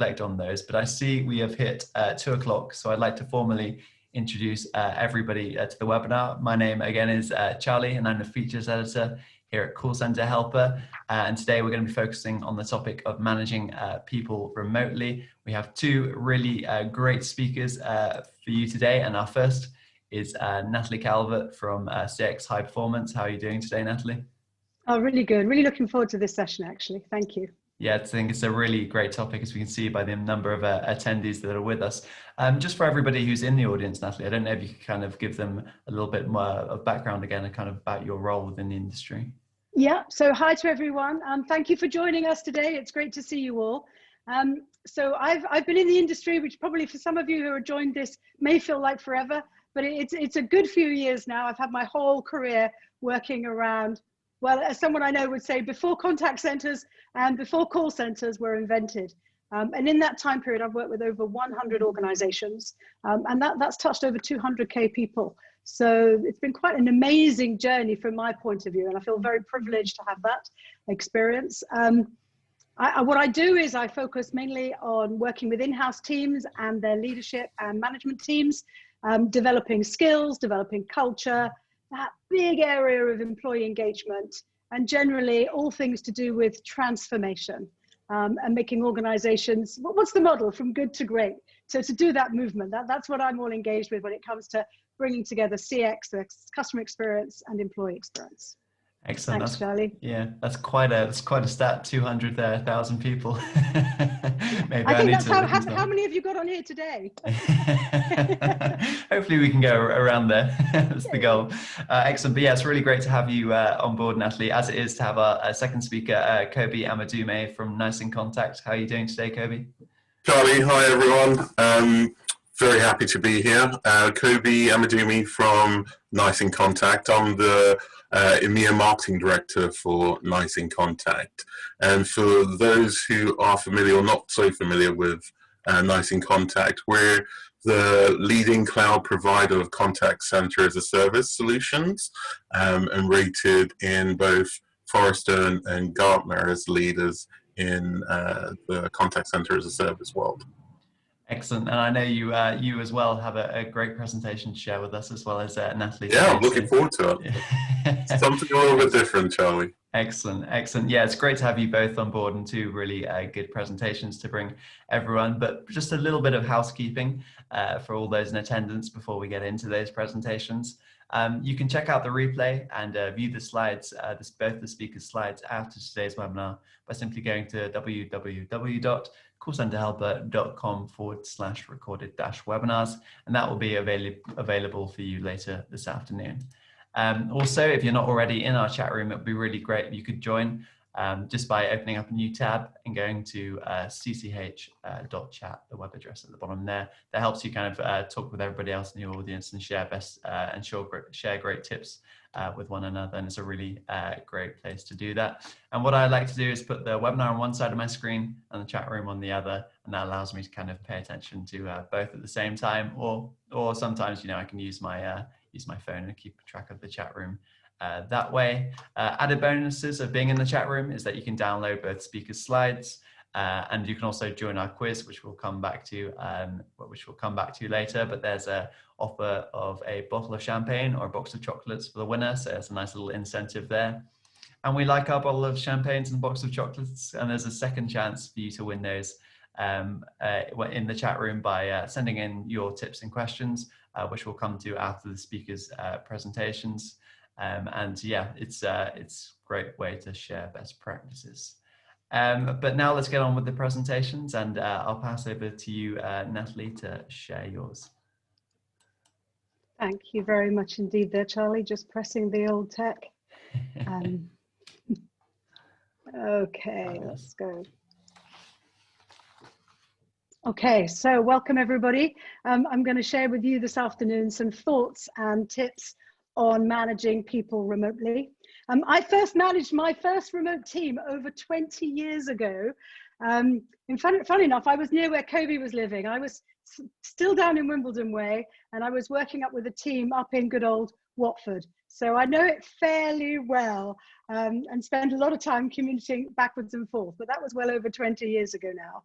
reflect on those. But I see we have hit 2 o'clock, so I'd like to formally introduce everybody to the webinar. My name again is Charlie, and I'm the features editor here at Call Center Helper. And today we're going to be focusing on the topic of managing people remotely. We have 2 really great speakers for you today, and our first is Natalie Calvert from CX High Performance. How are you doing today, Natalie? Oh, really good. Really looking forward to this session, actually. Thank you. Yeah, I think it's a really great topic, as we can see by the number of attendees that are with us. Just for everybody who's in the audience, Natalie, I don't know if you could kind of give them a little bit more of background again, and kind of about your role within the industry. Yeah, so hi to everyone. Thank you for joining us today. It's great to see you all. So I've been in the industry, which probably for some of you who have joined this may feel like forever, but it's a good few years now. I've had my whole career working around, well, as someone I know would say, before contact centers and before call centers were invented. And in that time period, I've worked with over 100 organizations, and that's touched over 200K people. So it's been quite an amazing journey from my point of view, and I feel very privileged to have that experience. What I do is I focus mainly on working with in-house teams and their leadership and management teams, developing skills, developing culture, that big area of employee engagement, and generally all things to do with transformation and making organizations, what's the model, from good to great? So to do that movement, that's what I'm all engaged with when it comes to bringing together CX, the customer experience, and employee experience. Excellent. Thanks, Charlie. Yeah, that's quite a stat. 200,000 people. Maybe I think that's how many have you got on here today? Hopefully we can go around there. That's the goal. Excellent. But yeah, it's really great to have you on board, Natalie, as it is to have our second speaker, Kobe Amadume from Nice in Contact. How are you doing today, Kobe? Charlie, hi everyone. Very happy to be here. Kobe Amadume from Nice in Contact. I'm the EMEA Marketing Director for Nice in Contact. And for those who are familiar or not so familiar with Nice in Contact, we're the leading cloud provider of contact center as a service solutions, and rated in both Forrester and Gartner as leaders in the contact center as a service world. Excellent. And I know you as well have a great presentation to share with us, as well as Natalie. Yeah, I'm looking forward to it. Something a little bit different, Charlie. Excellent. Excellent. Yeah, it's great to have you both on board, and 2 really good presentations to bring everyone. But just a little bit of housekeeping for all those in attendance before we get into those presentations. You can check out the replay and view the slides, both the speakers' slides after today's webinar, by simply going to www.callcenterhelper.com/recorded-webinars, and that will be available for you later this afternoon. Also, if you're not already in our chat room, it would be really great if you could join just by opening up a new tab and going to cch.chat, the web address at the bottom there. That helps you kind of talk with everybody else in the audience and share share great tips with one another, and it's a really great place to do that. And what I like to do is put the webinar on one side of my screen and the chat room on the other, and that allows me to kind of pay attention to both at the same time, or sometimes, you know, I can use my phone and keep track of the chat room that way. Added bonuses of being in the chat room is that you can download both speakers' slides, and you can also join our quiz, which we'll come back to later. But there's a offer of a bottle of champagne or a box of chocolates for the winner, so there's a nice little incentive there. And we like our bottle of champagnes and box of chocolates, and there's a second chance for you to win those in the chat room by sending in your tips and questions, which we'll come to after the speakers' presentations. And yeah, it's a great way to share best practices. But now let's get on with the presentations, and I'll pass over to you, Natalie, to share yours. Thank you very much indeed there, Charlie. Just pressing the old tech. Okay, let's go. Okay, so welcome everybody. I'm going to share with you this afternoon some thoughts and tips on managing people remotely. I first managed my first remote team over 20 years ago. And funny enough, I was near where Kobe was living. I was still down in Wimbledon Way, and I was working up with a team up in good old Watford. So I know it fairly well, and spend a lot of time communicating backwards and forth, but that was well over 20 years ago now.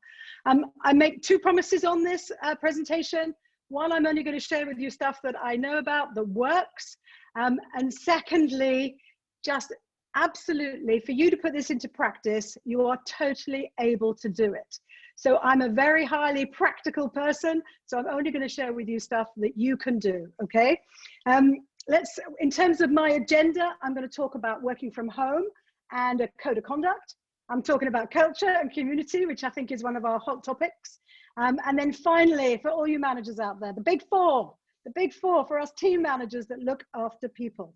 I make two promises on this presentation. One, I'm only going to share with you stuff that I know about that works. And secondly, just absolutely, for you to put this into practice, you are totally able to do it. So I'm a very highly practical person, so I'm only going to share with you stuff that you can do, okay? In terms of my agenda, I'm going to talk about working from home and a code of conduct. I'm talking about culture and community, which I think is one of our hot topics. And then finally, for all you managers out there, the big four for us team managers that look after people.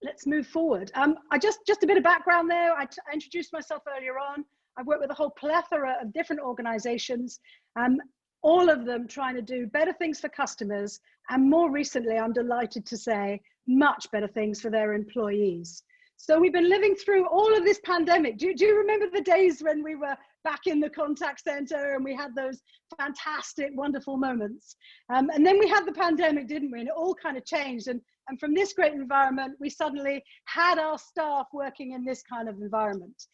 Let's move forward. Just a bit of background there. I introduced myself earlier on. I've worked with a whole plethora of different organizations, all of them trying to do better things for customers. And more recently, I'm delighted to say, much better things for their employees. So we've been living through all of this pandemic. Do you remember the days when we were back in the contact center and we had those fantastic, wonderful moments? And then we had the pandemic, didn't we? And it all kind of changed. And from this great environment, we suddenly had our staff working in this kind of environment.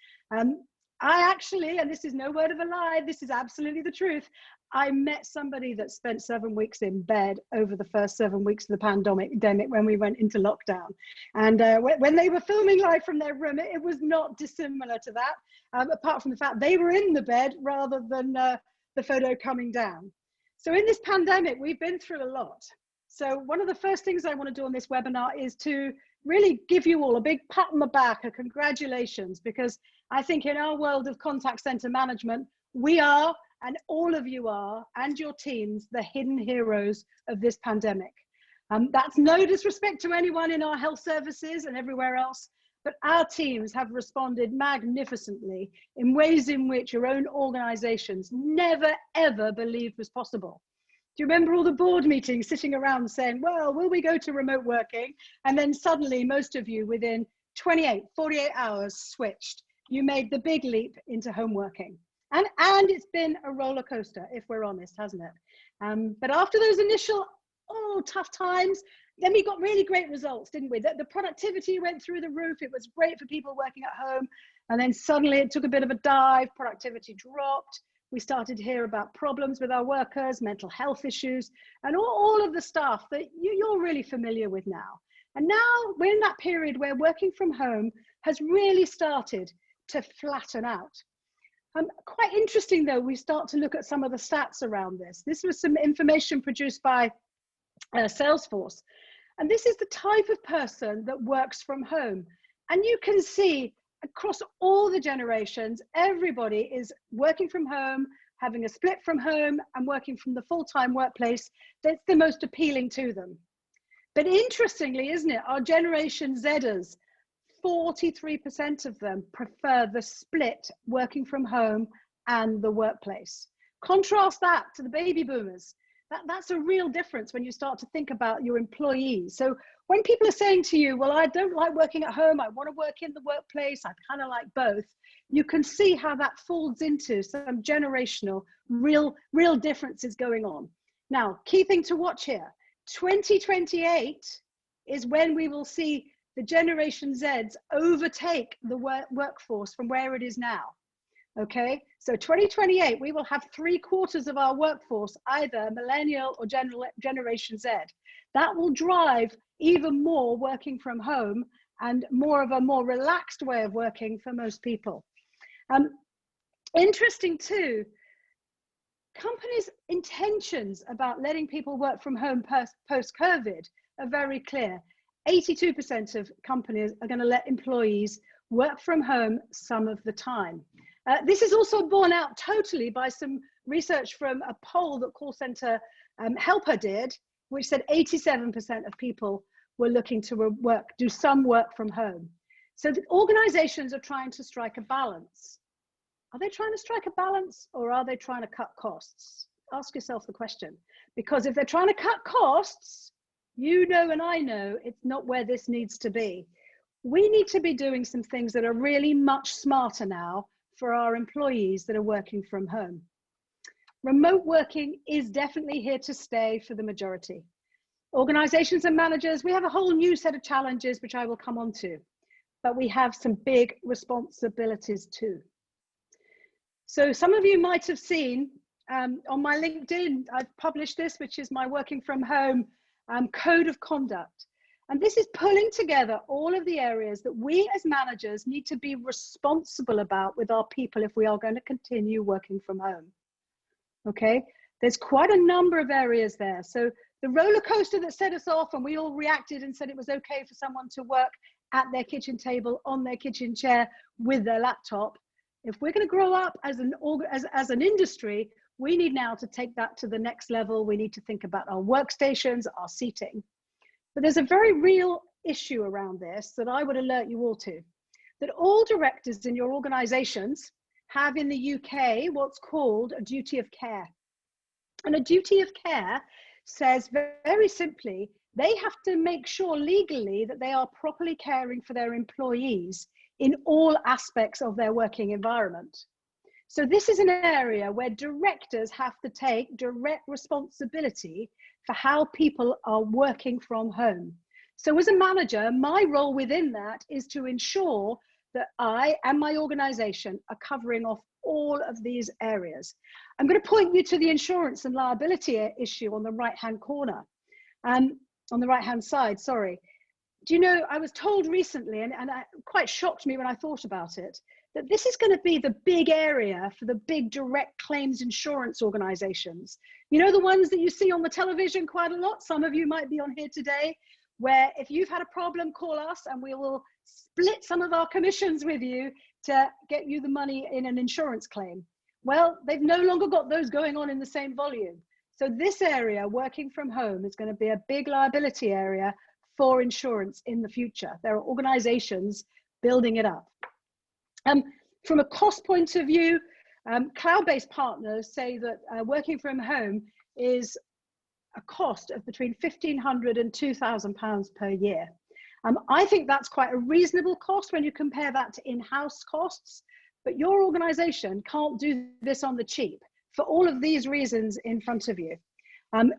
I actually, and this is no word of a lie, this is absolutely the truth, I met somebody that spent 7 weeks in bed over the first 7 weeks of the pandemic when we went into lockdown. And when they were filming live from their room, it was not dissimilar to that, apart from the fact they were in the bed rather than the photo coming down. So in this pandemic, we've been through a lot. So one of the first things I want to do on this webinar is to really give you all a big pat on the back, a congratulations, because I think in our world of contact center management, we are, and all of you are, and your teams, the hidden heroes of this pandemic. That's no disrespect to anyone in our health services and everywhere else, but our teams have responded magnificently in ways in which your own organizations never, ever believed was possible. Do you remember all the board meetings sitting around saying, well, will we go to remote working? And then suddenly most of you within 48 hours switched. You made the big leap into home working. And it's been a roller coaster, if we're honest, hasn't it? But after those initial, tough times, then we got really great results, didn't we? The productivity went through the roof. It was great for people working at home. And then suddenly it took a bit of a dive, productivity dropped. We started to hear about problems with our workers, mental health issues, and all of the stuff that you're really familiar with now. And now we're in that period where working from home has really started to flatten out. Quite interesting though, we start to look at some of the stats around this. This was some information produced by Salesforce. And this is the type of person that works from home. And you can see across all the generations, everybody is working from home, having a split from home and working from the full-time workplace. That's the most appealing to them. But interestingly, isn't it, our Generation Zers, 43% of them prefer the split working from home and the workplace. Contrast that to the baby boomers. That's a real difference when you start to think about your employees. So when people are saying to you, well, I don't like working at home, I want to work in the workplace, I kind of like both, you can see how that folds into some generational, real differences going on. Now, key thing to watch here, 2028 is when we will see the Generation Zs overtake the workforce from where it is now. Okay, so 2028, we will have 3/4 of our workforce, either millennial or Generation Z. That will drive even more working from home and more of a more relaxed way of working for most people. Interesting too, companies' intentions about letting people work from home post-COVID are very clear. 82% of companies are going to let employees work from home some of the time. This is also borne out totally by some research from a poll that Call Center Helper did, which said 87% of people were looking to do some work from home. So the organizations are trying to strike a balance. Are they trying to strike a balance, or are they trying to cut costs? Ask yourself the question, because if they're trying to cut costs, you know and I know it's not where this needs to be. We need to be doing some things that are really much smarter now for our employees that are working from home. Remote working is definitely here to stay for the majority. Organizations and managers, we have a whole new set of challenges, which I will come on to, but we have some big responsibilities too. So some of you might have seen on my LinkedIn, I've published this, which is my working from home code of conduct. And this is pulling together all of the areas that we as managers need to be responsible about with our people if we are going to continue working from home. Okay, there's quite a number of areas there. So the roller coaster that set us off and we all reacted and said it was okay for someone to work at their kitchen table, on their kitchen chair, with their laptop. If we're going to grow up as an industry, we need now to take that to the next level. We need to think about our workstations, our seating. But there's a very real issue around this that I would alert you all to, that all directors in your organizations have in the UK what's called a duty of care. And a duty of care says very simply, they have to make sure legally that they are properly caring for their employees in all aspects of their working environment. So this is an area where directors have to take direct responsibility for how people are working from home. So as a manager, my role within that is to ensure that I and my organization are covering off all of these areas. I'm going to point you to the insurance and liability issue on the right-hand corner, on the right-hand side, sorry. Do you know, I was told recently, and it quite shocked me when I thought about it, that this is going to be the big area for the big direct claims insurance organizations. You know, the ones that you see on the television quite a lot. Some of you might be on here today, where if you've had a problem, call us and we will split some of our commissions with you to get you the money in an insurance claim. Well, they've no longer got those going on in the same volume. So this area, working from home, is going to be a big liability area for insurance in the future. There are organizations building it up. From a cost point of view, cloud-based partners say that working from home is a cost of between £1,500 and £2,000 per year. I think that's quite a reasonable cost when you compare that to in-house costs, but your organization can't do this on the cheap for all of these reasons in front of you.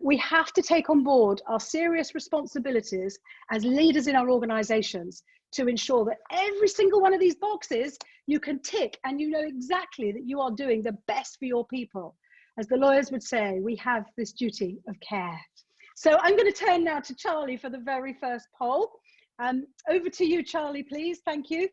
We have to take on board our serious responsibilities as leaders in our organizations to ensure that every single one of these boxes you can tick and you know exactly that you are doing the best for your people. As the lawyers would say, we have this duty of care. So I'm going to turn now to Charlie for the very first poll. Over to you, Charlie, please. Thank you.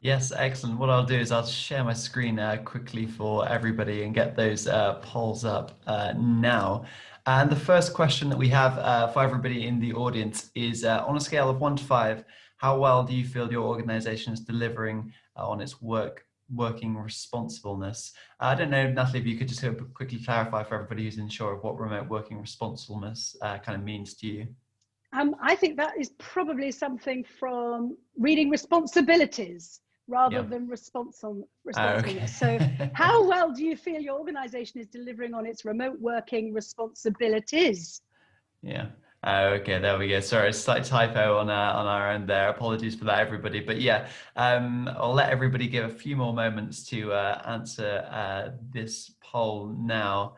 Yes, excellent. What I'll do is I'll share my screen quickly for everybody and get those polls up now. And the first question that we have for everybody in the audience is on a scale of 1 to 5, how well do you feel your organization is delivering on its working responsibleness? I don't know, Natalie, if you could just quickly clarify for everybody who's unsure of what remote working responsibleness kind of means to you. I think that is probably something from reading responsibilities rather than responsibleness. Okay. So how well do you feel your organization is delivering on its remote working responsibilities? Yeah. Okay, there we go. Sorry, a slight typo on our end there. Apologies for that, everybody. But yeah, I'll let everybody give a few more moments to answer this poll now.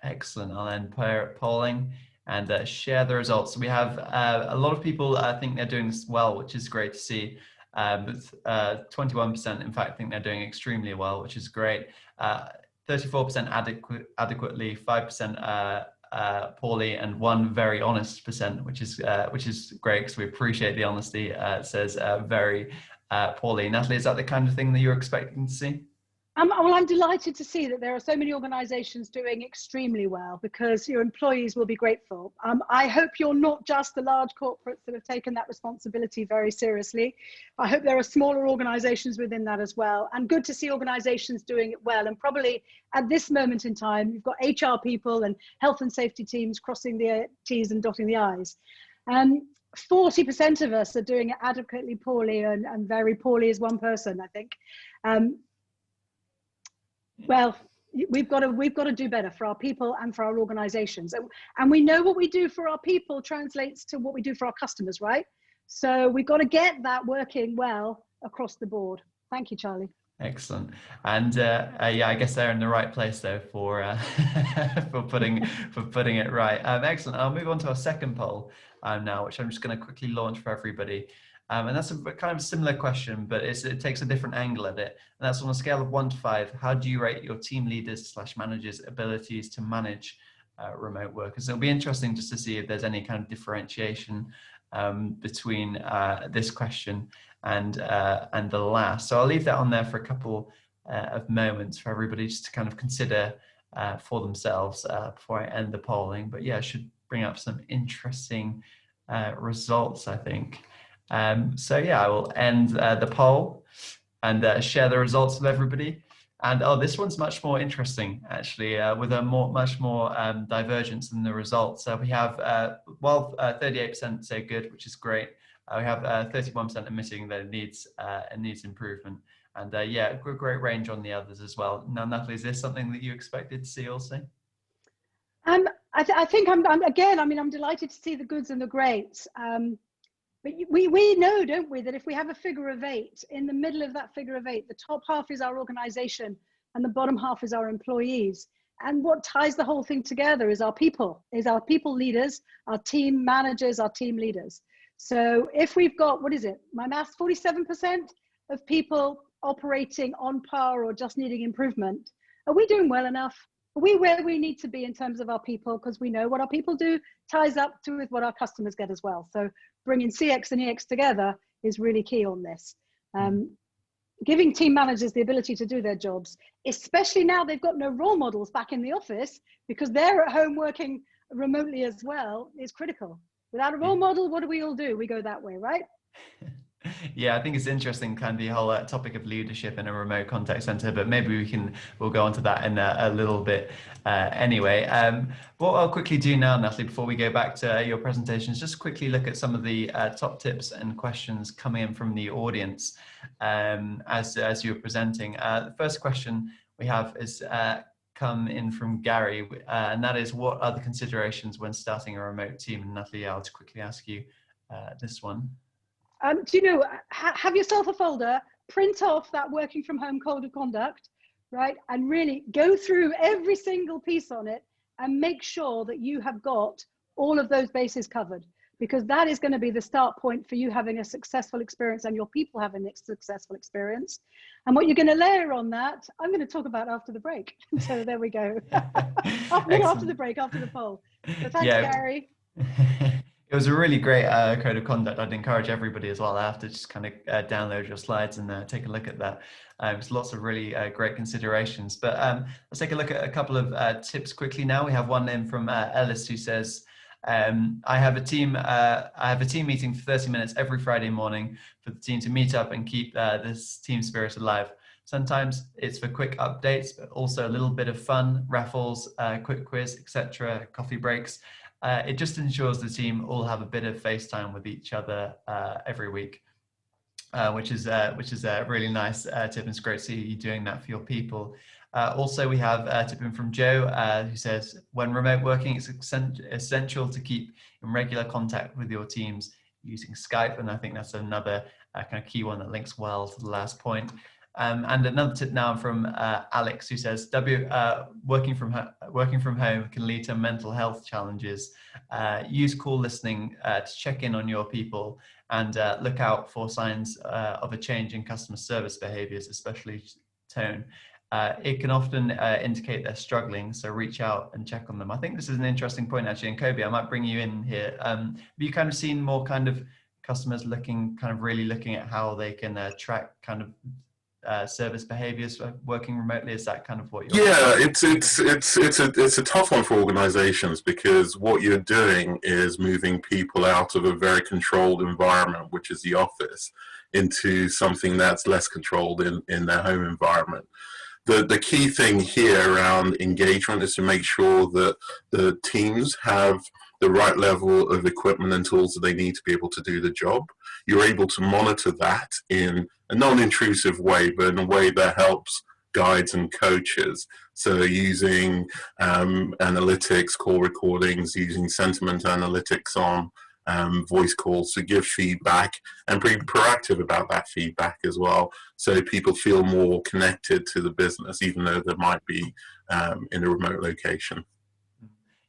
Excellent. I'll then pair polling and share the results. We have a lot of people think they're doing this well, which is great to see. 21% in fact think they're doing extremely well, which is great. 34% adequately, 5% poorly, and 1 very honest percent, which is great because we appreciate the honesty. It says very poorly. Natalie, is that the kind of thing that you're expecting to see? Well, I'm delighted to see that there are so many organizations doing extremely well because your employees will be grateful. I hope you're not just the large corporates that have taken that responsibility very seriously. I hope there are smaller organizations within that as well, and good to see organizations doing it well. And probably at this moment in time, you've got HR people and health and safety teams crossing the T's and dotting the I's. 40% of us are doing it adequately poorly, and very poorly is 1 person, I think. Well, we've got to do better for our people and for our organizations. And we know what we do for our people translates to what we do for our customers, right? So we've got to get that working well across the board. Thank you, Charlie. Excellent. And yeah, I guess they're in the right place though for for putting it right. Excellent. I'll move on to our second poll now, which I'm just going to quickly launch for everybody. And that's a kind of similar question, but it takes a different angle at it. And that's on a scale of 1 to 5. How do you rate your team leaders / managers' abilities to manage remote workers? It'll be interesting just to see if there's any kind of differentiation between this question and the last. So I'll leave that on there for a couple of moments for everybody just to kind of consider for themselves before I end the polling. But yeah, it should bring up some interesting results, I think. So yeah, I will end the poll and share the results with everybody. And oh, this one's much more interesting, actually, with a much more divergence in the results. We have, 38% say good, which is great. We have 31% admitting that it needs improvement. And yeah, great range on the others as well. Now, Natalie, is this something that you expected to see also? I think I'm delighted to see the goods and the greats. But we know, don't we, that if we have a figure of 8, in the middle of that figure of 8, the top half is our organization and the bottom half is our employees. And what ties the whole thing together is our people leaders, our team managers, our team leaders. So if we've got, what is it, my maths, 47% of people operating on par or just needing improvement, are we doing well enough? Are we where we need to be in terms of our people? Because we know what our people do ties up to with what our customers get as well. So bringing CX and EX together is really key on this. Giving team managers the ability to do their jobs, especially now they've got no role models back in the office because they're at home working remotely as well, is critical. Without a role model, what do we all do? We go that way, right? Yeah, I think it's interesting, kind of the whole topic of leadership in a remote contact center, but maybe we'll go on to that in a little bit anyway. What I'll quickly do now, Natalie, before we go back to your presentation, is just quickly look at some of the top tips and questions coming in from the audience as you're presenting. The first question we have is come in from Gary, and that is, what are the considerations when starting a remote team? And Natalie, I'll quickly ask you this one. Do you know, have yourself a folder, print off that working from home code of conduct, right? And really go through every single piece on it and make sure that you have got all of those bases covered, because that is going to be the start point for you having a successful experience and your people having a successful experience. And what you're going to layer on that, I'm going to talk about after the break. So there we go. after the break, after the poll. So thanks, Gary. It was a really great code of conduct. I'd encourage everybody as well after just kind of download your slides and take a look at that. There's lots of really great considerations. But let's take a look at a couple of tips quickly now. We have one in from Ellis who says, I have a team meeting for 30 minutes every Friday morning for the team to meet up and keep this team spirit alive. Sometimes it's for quick updates, but also a little bit of fun, raffles, quick quiz, etc., coffee breaks. It just ensures the team all have a bit of FaceTime with each other every week, which is a really nice tip, and it's great to see you doing that for your people. Also, we have a tip in from Joe who says, when remote working, it's essential to keep in regular contact with your teams using Skype, and I think that's another kind of key one that links well to the last point. And another tip now from Alex, who says, working from home can lead to mental health challenges. Use call listening to check in on your people and look out for signs of a change in customer service behaviors, especially tone. It can often indicate they're struggling, so reach out and check on them. I think this is an interesting point, actually. And Kobe, I might bring you in here. Have you kind of seen more kind of customers really looking at how they can track kind of service behaviors working remotely? Is that kind of what you're it's a tough one for organizations, because what you're doing is moving people out of a very controlled environment, which is the office, into something that's less controlled in their home environment. The key thing here around engagement is to make sure that the teams have the right level of equipment and tools that they need to be able to do the job. You're able to monitor that in a non-intrusive way, but in a way that helps guides and coaches. So using analytics, call recordings, using sentiment analytics on voice calls to give feedback and be proactive about that feedback as well, so people feel more connected to the business, even though they might be in a remote location.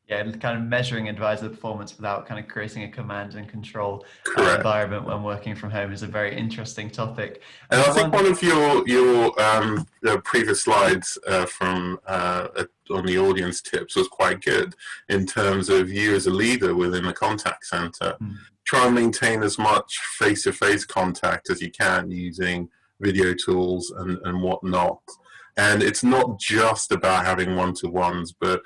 Yeah, and kind of measuring advisor performance without kind of creating a command and control environment when working from home is a very interesting topic. And I think one of your the previous slides from on the audience tips was quite good in terms of you as a leader within the contact center. Try and maintain as much face-to-face contact as you can using video tools and whatnot. And it's not just about having one-to-ones, but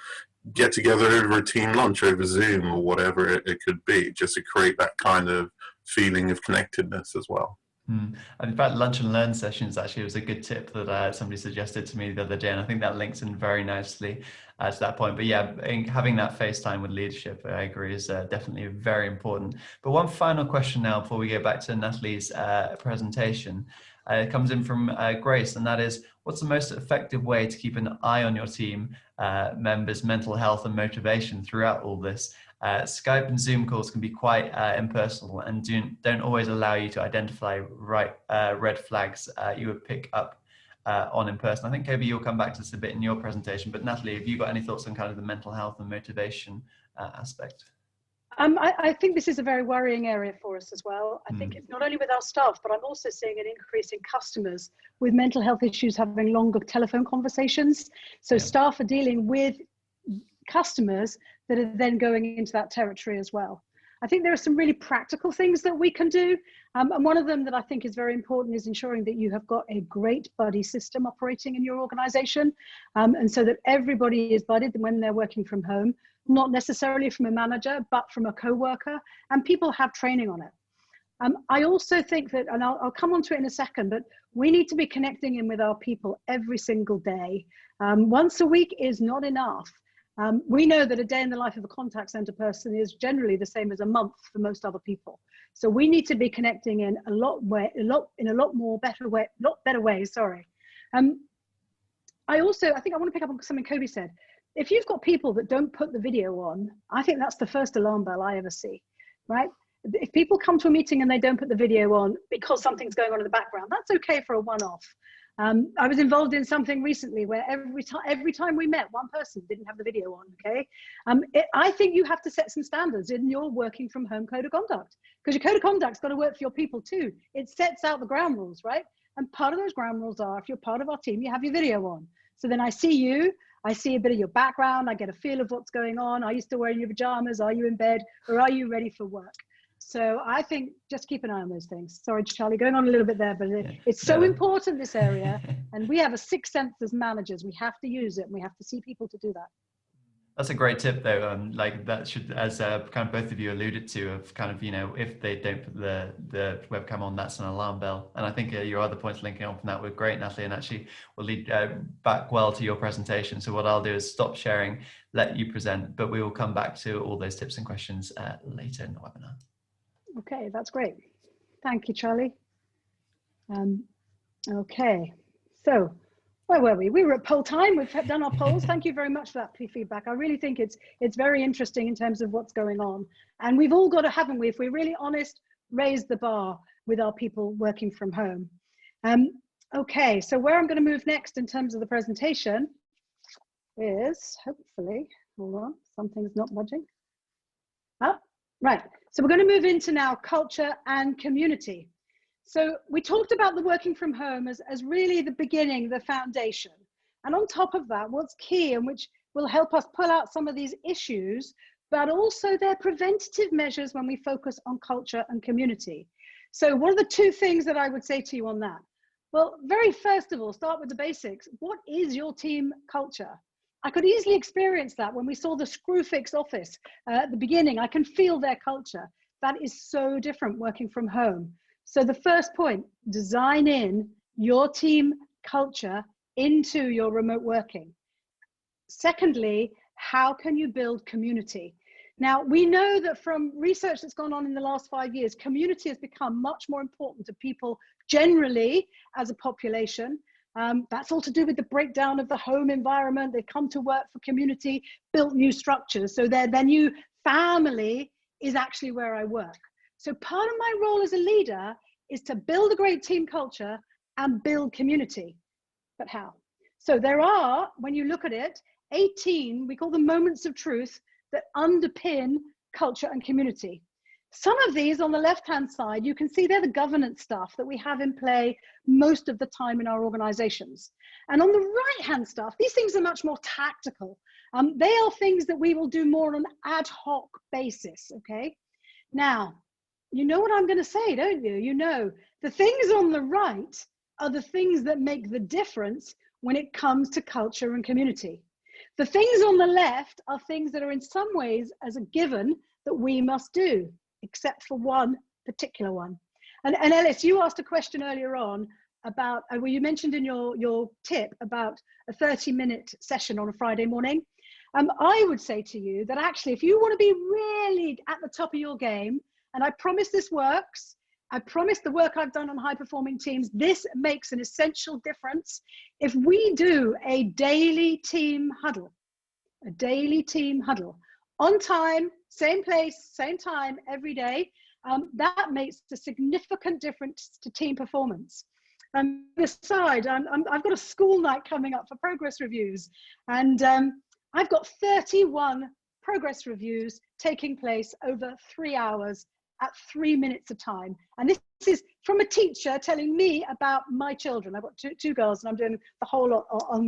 get together over a team lunch over Zoom or whatever it could be, just to create that kind of feeling of connectedness as well. And in fact, lunch and learn sessions actually was a good tip that somebody suggested to me the other day, and I think that links in very nicely to that point. But yeah, having that FaceTime with leadership, I agree, is definitely very important. But one final question now before we go back to Natalie's presentation. It comes in from Grace, and that is, what's the most effective way to keep an eye on your team members' mental health and motivation throughout all this? Skype and Zoom calls can be quite impersonal and don't always allow you to identify red flags you would pick up on in person. I think, Kobe, you'll come back to this a bit in your presentation, but Natalie, have you got any thoughts on kind of the mental health and motivation aspect? I think this is a very worrying area for us as well. I think it's not only with our staff, but I'm also seeing an increase in customers with mental health issues having longer telephone conversations. So staff are dealing with customers that are then going into that territory as well. I think there are some really practical things that we can do. And one of them that I think is very important is ensuring that you have got a great buddy system operating in your organization. And so that everybody is buddied when they're working from home, not necessarily from a manager, but from a co-worker, and people have training on it. I also think that, and I'll come on to it in a second, but we need to be connecting in with our people every single day. Once a week is not enough. We know that a day in the life of a contact center person is generally the same as a month for most other people. So we need to be connecting in a lot better ways. Sorry. I think I want to pick up on something Kobe said. If you've got people that don't put the video on, I think that's the first alarm bell I ever see, right? If people come to a meeting and they don't put the video on because something's going on in the background, that's okay for a one-off. I was involved in something recently where every time we met, one person didn't have the video on, okay? I think you have to set some standards in your working from home code of conduct, because your code of conduct's got to work for your people too. It sets out the ground rules, right? And part of those ground rules are, if you're part of our team, you have your video on. So then I see you, I see a bit of your background, I get a feel of what's going on. Are you still wearing your pajamas? Are you in bed? Or are you ready for work? So I think just keep an eye on those things. Sorry, Charlie, going on a little bit there, but it's so important, this area. And we have a sixth sense as managers. We have to use it, and we have to see people to do that. That's a great tip, though. Like that should, as kind of both of you alluded to, of kind of, you know, if they don't put the webcam on, that's an alarm bell. And I think your other points linking on from that were great, Natalie, and actually will lead back well to your presentation. So what I'll do is stop sharing, let you present, but we will come back to all those tips and questions later in the webinar. Okay, that's great. Thank you, Charlie. Okay, so where were we? We were at poll time. We've done our polls. Thank you very much for that feedback. I really think it's very interesting in terms of what's going on. And we've all got to, haven't we, if we're really honest, raise the bar with our people working from home. Okay, so where I'm going to move next in terms of the presentation is, hopefully, hold on, something's not budging. Oh, right. So we're going to move into now culture and community. So we talked about the working from home as really the beginning, the foundation. And on top of that, what's key and which will help us pull out some of these issues, but also their preventative measures when we focus on culture and community. So what are the two things that I would say to you on that? Well, very first of all, start with the basics. What is your team culture? I could easily experience that when we saw the Screwfix office at the beginning. I can feel their culture. That is so different working from home. So the first point, design in your team culture into your remote working. Secondly, how can you build community? Now, we know that from research that's gone on in the last 5 years, community has become much more important to people generally as a population. That's all to do with the breakdown of the home environment. They come to work for community, built new structures. So their new family is actually where I work. So part of my role as a leader is to build a great team culture and build community. But how? So there are, when you look at it, 18, we call them moments of truth, that underpin culture and community. Some of these on the left-hand side, you can see they're the governance stuff that we have in play most of the time in our organizations. And on the right-hand stuff, these things are much more tactical. They are things that we will do more on an ad hoc basis, okay? Now, you know what I'm going to say, don't you? You know, the things on the right are the things that make the difference when it comes to culture and community. The things on the left are things that are in some ways as a given that we must do, except for one particular one. And Ellis, you asked a question earlier on about, well, you mentioned in your tip about a 30-minute session on a Friday morning. I would say to you that actually, if you want to be really at the top of your game, and I promise this works, I promise the work I've done on high-performing teams, this makes an essential difference. If we do a daily team huddle, on time, same place, same time, every day, that makes a significant difference to team performance. Aside, I've got a school night coming up for progress reviews, and I've got 31 progress reviews taking place over 3 hours at 3 minutes a time. And this is from a teacher telling me about my children. I've got two girls, and I'm doing the whole lot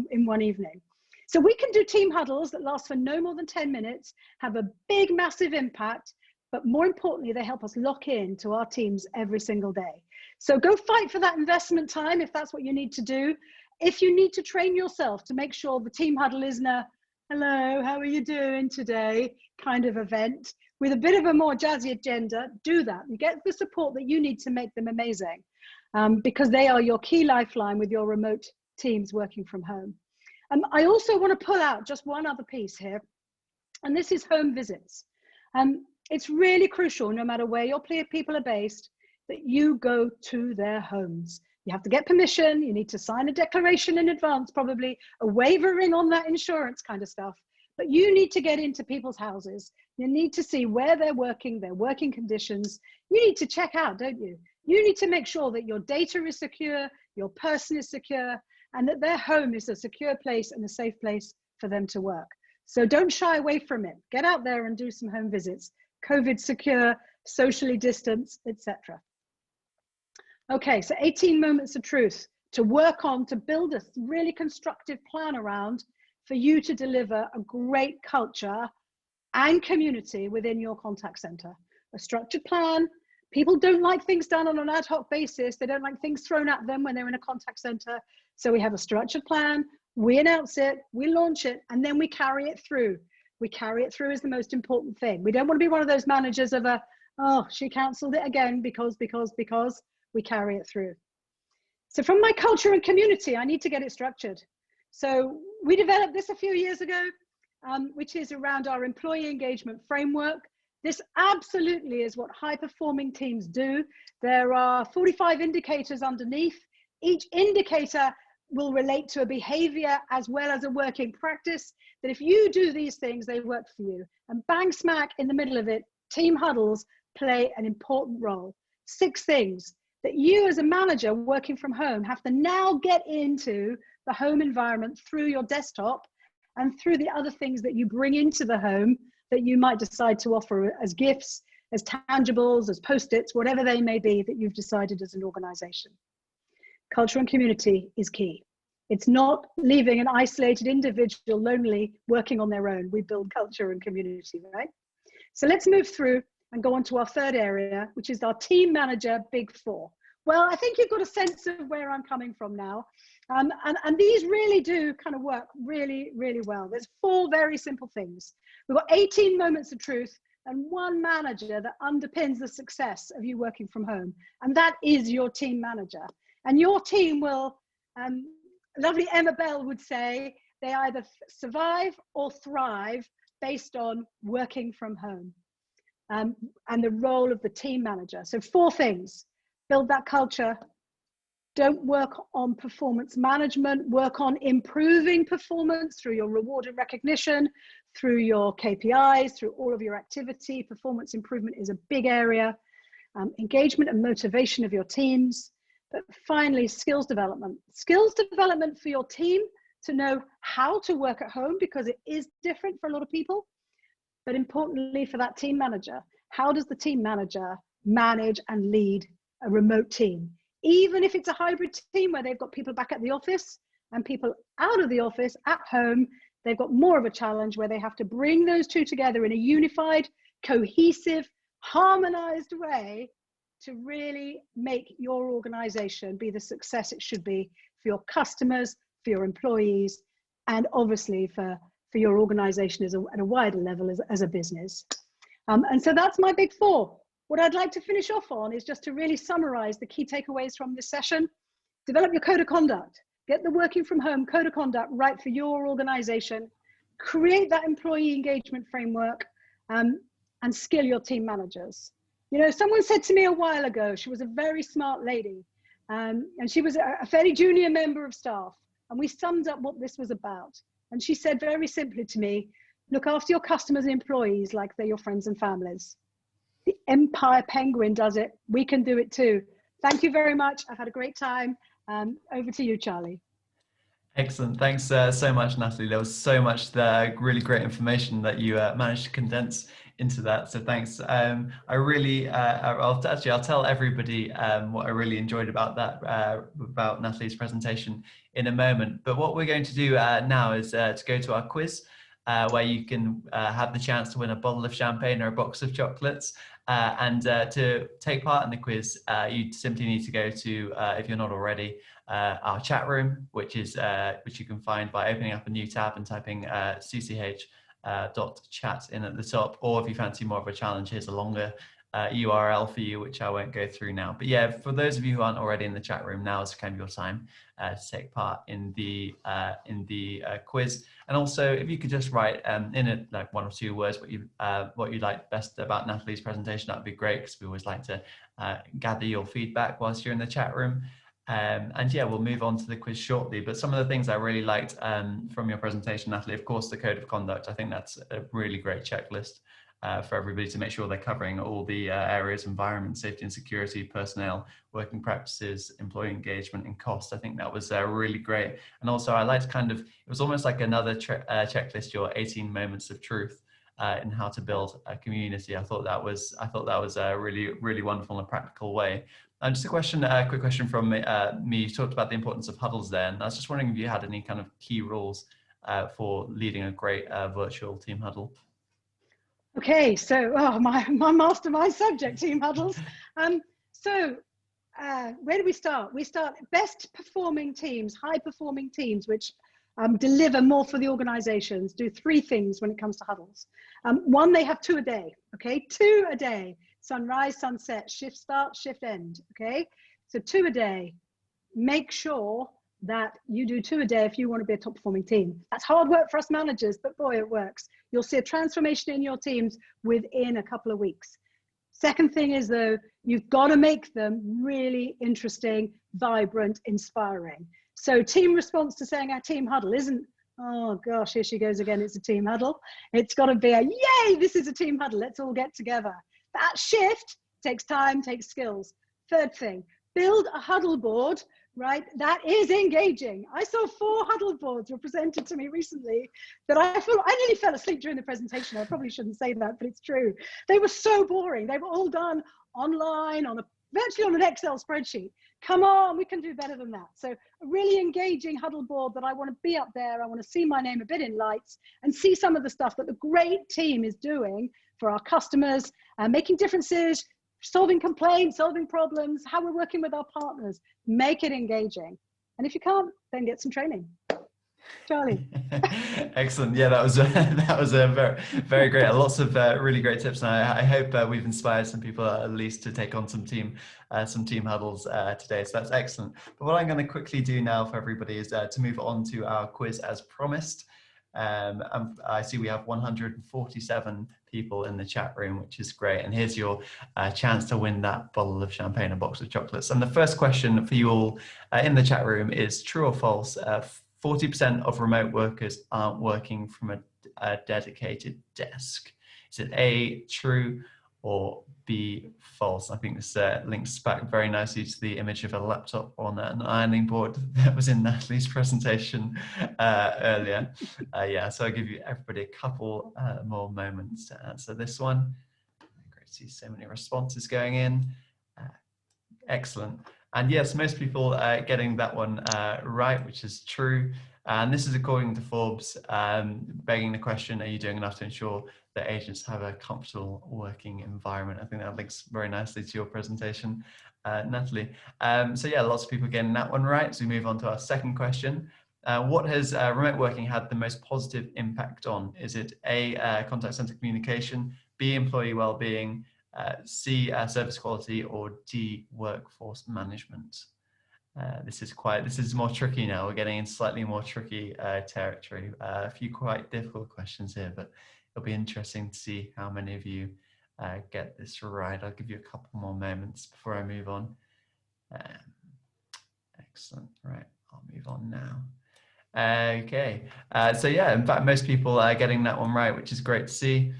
in one evening. So we can do team huddles that last for no more than 10 minutes, have a big, massive impact, but more importantly, they help us lock in to our teams every single day. So go fight for that investment time if that's what you need to do. If you need to train yourself to make sure the team huddle isn't a, hello, how are you doing today kind of event, with a bit of a more jazzy agenda, do that. You get the support that you need to make them amazing, because they are your key lifeline with your remote teams working from home. I also want to pull out just one other piece here, and this is home visits. It's really crucial, no matter where your people are based, that you go to their homes. You have to get permission, you need to sign a declaration in advance, probably a wavering on that insurance kind of stuff, but you need to get into people's houses. You need to see where they're working, their working conditions. You need to check out, don't you? You need to make sure that your data is secure, your person is secure, and that their home is a secure place and a safe place for them to work. So don't shy away from it. Get out there and do some home visits. COVID secure, socially distanced, etc. Okay, so 18 moments of truth to work on, to build a really constructive plan around for you to deliver a great culture and community within your contact center. A structured plan. People don't like things done on an ad hoc basis. They don't like things thrown at them when they're in a contact center. So we have a structured plan, we announce it, we launch it, and then we carry it through. We carry it through is the most important thing. We don't want to be one of those managers of oh, she canceled it again because we carry it through. So from my culture and community, I need to get it structured. So we developed this a few years ago, which is around our employee engagement framework. This absolutely is what high-performing teams do. There are 45 indicators underneath. Each indicator will relate to a behavior as well as a working practice, that if you do these things, they work for you. And bang smack in the middle of it, team huddles play an important role. 6 things that you as a manager working from home have to now get into the home environment through your desktop and through the other things that you bring into the home that you might decide to offer as gifts, as tangibles, as post-its, whatever they may be that you've decided as an organization. Culture and community is key. It's not leaving an isolated individual lonely working on their own. We build culture and community, right? So let's move through and go on to our third area, which is our team manager big 4. Well, I think you've got a sense of where I'm coming from now. And these really do kind of work really, really well. There's 4 very simple things. We've got 18 moments of truth and 1 manager that underpins the success of you working from home. And that is your team manager. And your team will, lovely Emma Bell would say, they either survive or thrive based on working from home. And the role of the team manager. So 4 things: build that culture, don't work on performance management, work on improving performance through your reward and recognition, through your KPIs, through all of your activity. Performance improvement is a big area. Engagement and motivation of your teams. But finally, skills development. Skills development for your team to know how to work at home, because it is different for a lot of people. But importantly for that team manager, how does the team manager manage and lead a remote team? Even if it's a hybrid team where they've got people back at the office and people out of the office at home, they've got more of a challenge where they have to bring those two together in a unified, cohesive, harmonized way to really make your organization be the success it should be for your customers, for your employees, and obviously for your organization at a wider level as a business. And so that's my big four. What I'd like to finish off on is just to really summarize the key takeaways from this session. Develop your code of conduct. Get the working from home code of conduct right for your organization. Create that employee engagement framework, and skill your team managers. You know, someone said to me a while ago, she was a very smart lady, and she was a fairly junior member of staff, and we summed up what this was about. And she said very simply to me, look after your customers and employees like they're your friends and families. The Empire Penguin does it. We can do it too. Thank you very much. I've had a great time. Over to you, Charlie. Excellent. Thanks so much, Natalie. There was so much there, really great information that you managed to condense into that. So thanks. I really, I'll tell everybody what I really enjoyed about that, about Natalie's presentation in a moment. But what we're going to do now is to go to our quiz, where you can have the chance to win a bottle of champagne or a box of chocolates. And to take part in the quiz, you simply need to go to, if you're not already, our chat room, which you can find by opening up a new tab and typing cch.chat in at the top. Or if you fancy more of a challenge, here's a longer URL for you, which I won't go through now. But yeah, for those of you who aren't already in the chat room, now is kind of your time to take part in the quiz. And also, if you could just write in it like 1 or 2 words what you liked best about Natalie's presentation, that'd be great, because we always like to gather your feedback whilst you're in the chat room. And yeah, we'll move on to the quiz shortly. But some of the things I really liked from your presentation, Natalie, of course, the code of conduct. I think that's a really great checklist for everybody to make sure they're covering all the areas: environment, safety and security, personnel, working practices, employee engagement, and cost. I think that was really great. And also I liked it was almost like another checklist, your 18 moments of truth in how to build a community. I thought that was a really wonderful and practical way. And just a quick question from me. You talked about the importance of huddles there, and I was just wondering if you had any kind of key rules for leading a great virtual team huddle. Okay, so my mastermind subject, team huddles. So where do we start? We start best performing teams, high performing teams, which deliver more for the organizations, do 3 things when it comes to huddles. 1, they have 2 a day, okay? 2 a day, sunrise, sunset, shift start, shift end, okay? So 2 a day. Make sure that you do 2 a day if you want to be a top performing team. That's hard work for us managers, but boy, it works. You'll see a transformation in your teams within a couple of weeks. Second thing is, though, you've got to make them really interesting, vibrant, inspiring. So team response to saying our team huddle isn't, oh gosh, here she goes again, it's a team huddle. It's got to be a, yay, this is a team huddle, let's all get together. That shift takes time, takes skills. Third thing, build a huddle board, right? That is engaging. I saw 4 huddle boards were presented to me recently that I nearly fell asleep during the presentation. I probably shouldn't say that, but it's true. They were so boring. They were all done online virtually on an Excel spreadsheet. Come on, we can do better than that. So a really engaging huddle board that I want to be up there. I want to see my name a bit in lights and see some of the stuff that the great team is doing for our customers, making differences, solving complaints, solving problems, how we're working with our partners. Make it engaging. And if you can't, then get some training. Charlie. Excellent. Yeah, that was very great. Lots of really great tips, and I hope we've inspired some people at least to take on some team huddles today. So that's excellent. But what I'm going to quickly do now for everybody is to move on to our quiz as promised. I see we have 147 people in the chat room, which is great. And here's your chance to win that bottle of champagne and box of chocolates. And the first question for you all in the chat room is true or false. 40% of remote workers aren't working from a dedicated desk. Is it A, true, or B, false? I think this links back very nicely to the image of a laptop on an ironing board that was in Natalie's presentation earlier. Yeah, so I'll give you everybody a couple more moments to answer this one. Great to see so many responses going in. Excellent. And yes, most people getting that one right, which is true. And this is according to Forbes, begging the question, are you doing enough to ensure that agents have a comfortable working environment? I think that links very nicely to your presentation, Natalie. So yeah, lots of people getting that one right. So we move on to our second question. What has remote working had the most positive impact on? Is it A, contact center communication, B, employee well-being, C, service quality, or D, workforce management? This is more tricky now. We're getting in slightly more tricky territory. A few quite difficult questions here, but it'll be interesting to see how many of you get this right. I'll give you a couple more moments before I move on. Excellent. Right, I'll move on now. Okay, so yeah, in fact, most people are getting that one right, which is great to see.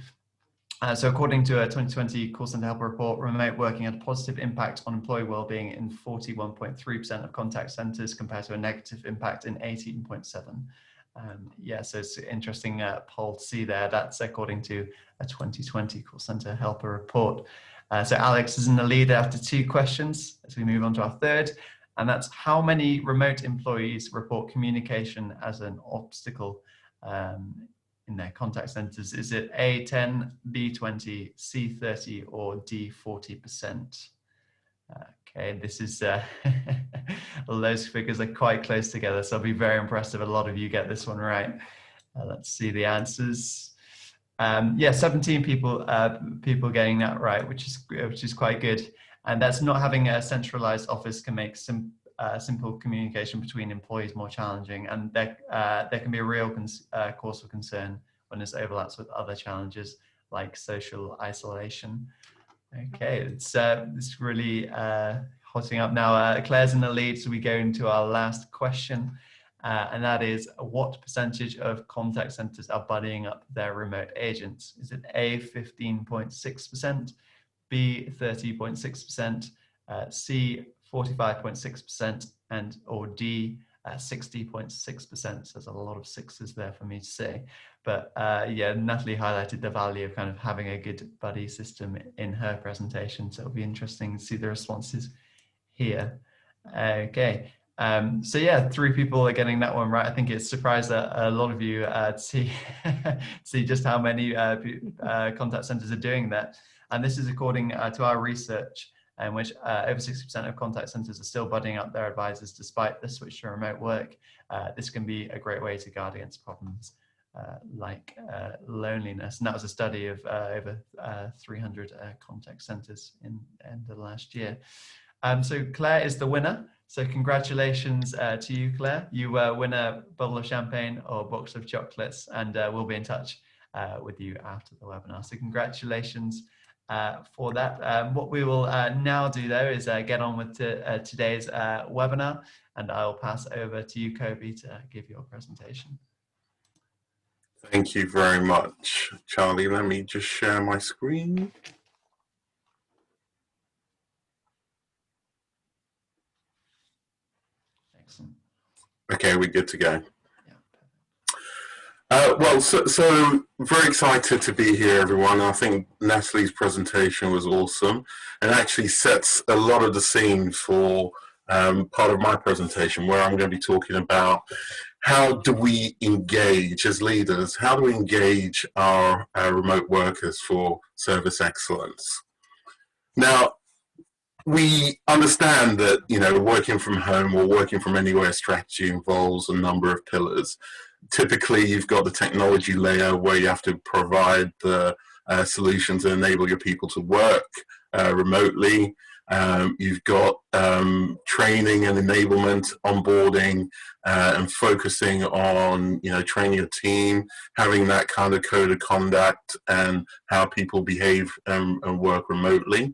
So according to a 2020 Call Center Helper report, remote working had a positive impact on employee well-being in 41.3% of contact centers compared to a negative impact in 18.7%. Yeah, so it's an interesting poll to see there. That's according to a 2020 Call Center Helper report. So Alex is in the lead after 2 questions as we move on to our third. And that's how many remote employees report communication as an obstacle in their contact centers? Is it A, 10, B, 20, C, 30, or D, 40%? Okay, this is, those figures are quite close together, so I'll be very impressed if a lot of you get this one right. Let's see the answers. Yeah, 17 people getting that right, which is quite good. And that's not having a centralized office can make simple communication between employees more challenging, and there can be a real cause for concern when this overlaps with other challenges like social isolation. Okay, it's really hotting up now. Claire's in the lead, so we go into our last question, and that is, what percentage of contact centers are buddying up their remote agents? Is it A, 15.6%, B, 30.6%, C, 45.6%, and or D, 60.6%. There's a lot of sixes there for me to say, but yeah, Natalie highlighted the value of kind of having a good buddy system in her presentation, so it'll be interesting to see the responses here. Okay, so yeah, 3 people are getting that one right. I think it surprised a lot of you to see just how many contact centers are doing that. And this is according to our research, in which over 60% of contact centers are still buddying up their advisors despite the switch to remote work. This can be a great way to guard against problems like loneliness. And that was a study of over 300 contact centers in the last year. So Claire is the winner. So congratulations to you, Claire. You win a bottle of champagne or a box of chocolates, and we'll be in touch with you after the webinar. So congratulations for that. What we will now do though is get on with today's webinar, and I'll pass over to you, Kobe, to give your presentation. Thank you very much, Charlie. Let me just share my screen. Excellent. Okay, we're good to go. Well, so very excited to be here, everyone. I think Natalie's presentation was awesome and actually sets a lot of the scene for part of my presentation, where I'm going to be talking about how do we engage as leaders, how do we engage our remote workers for service excellence. Now, we understand that, you know, working from home or working from anywhere strategy involves a number of pillars. Typically, you've got the technology layer where you have to provide the solutions that enable your people to work remotely. You've got training and enablement, onboarding, and focusing on, you know, training your team, having that kind of code of conduct and how people behave and work remotely.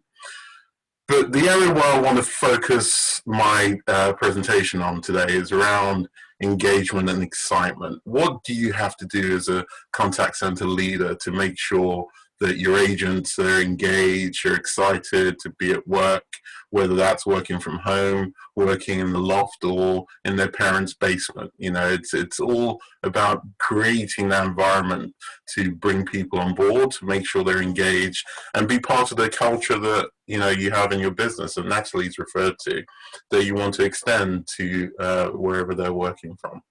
But the area where I want to focus my presentation on today is around engagement and excitement. What do you have to do as a contact center leader to make sure that your agents are engaged, are excited to be at work, whether that's working from home, working in the loft, or in their parents' basement? You know, it's all about creating that environment to bring people on board, to make sure they're engaged and be part of the culture that, you know, you have in your business, and Natalie's referred to, that you want to extend to wherever they're working from.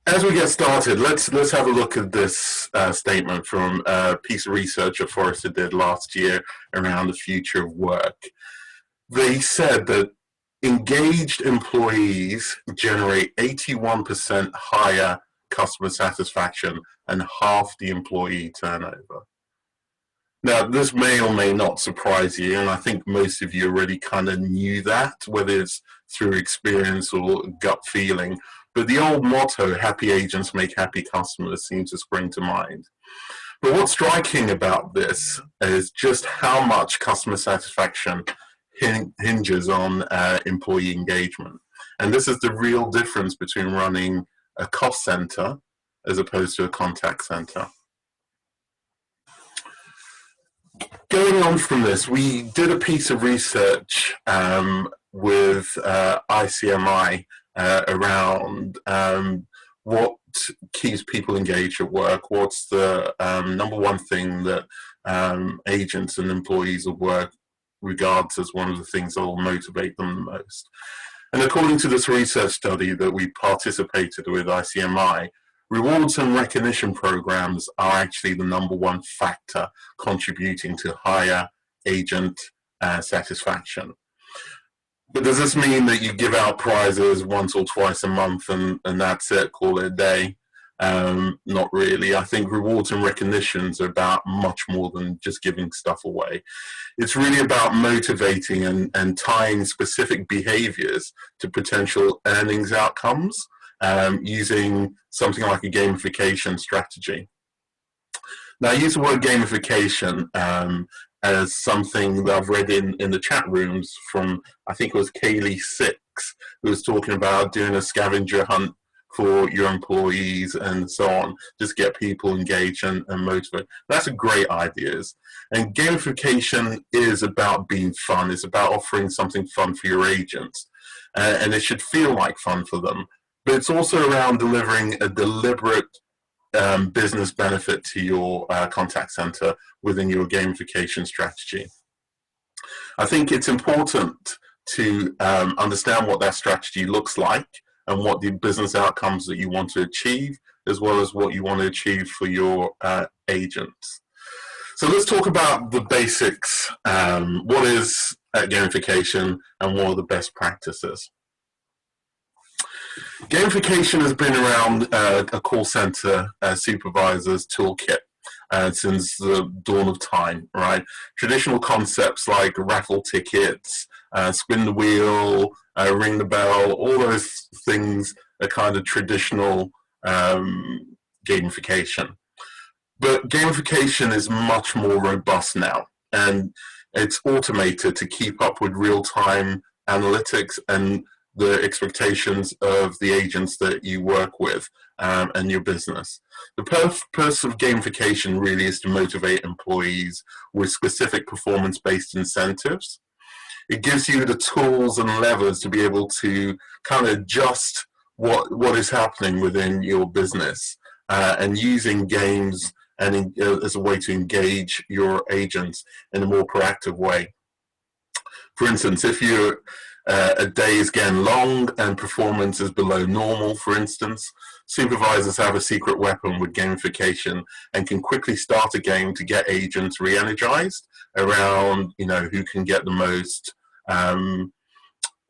As we get started, let's have a look at this statement from a piece of research that Forrester did last year around the future of work. They said that engaged employees generate 81% higher customer satisfaction and half the employee turnover. Now, this may or may not surprise you, and I think most of you already kind of knew that, whether it's through experience or gut feeling. But the old motto, happy agents make happy customers, seems to spring to mind. But what's striking about this is just how much customer satisfaction hinges on employee engagement. And this is the real difference between running a cost center as opposed to a contact center. Going on from this, we did a piece of research with ICMI around what keeps people engaged at work. What's the number one thing that agents and employees of work regards as one of the things that will motivate them the most? And according to this research study that we participated with ICMI, rewards and recognition programs are actually the number one factor contributing to higher agent satisfaction. But does this mean that you give out prizes once or twice a month and that's it, call it a day? Not really. I think rewards and recognitions are about much more than just giving stuff away. It's really about motivating and tying specific behaviors to potential earnings outcomes using something like a gamification strategy. Now, I use the word gamification as something that I've read in the chat rooms from, I think it was Kaylee6, who was talking about doing a scavenger hunt for your employees and so on, just get people engaged and motivated. That's a great idea. And gamification is about being fun. It's about offering something fun for your agents. And it should feel like fun for them. But it's also around delivering a deliberate business benefit to your contact center within your gamification strategy. I think it's important to understand what that strategy looks like and what the business outcomes that you want to achieve, as well as what you want to achieve for your agents. So let's talk about the basics. What is gamification and what are the best practices? Gamification has been around a call center supervisor's toolkit since the dawn of time, right? Traditional concepts like raffle tickets, spin the wheel, ring the bell, all those things are kind of traditional gamification. But gamification is much more robust now, and it's automated to keep up with real-time analytics and the expectations of the agents that you work with and your business. The purpose of gamification really is to motivate employees with specific performance-based incentives. It gives you the tools and levers to be able to kind of adjust what is happening within your business and using games and as a way to engage your agents in a more proactive way. For instance, if you're a day is getting long and performance is below normal, for instance, supervisors have a secret weapon with gamification and can quickly start a game to get agents re-energized around, you know, who can get the most, who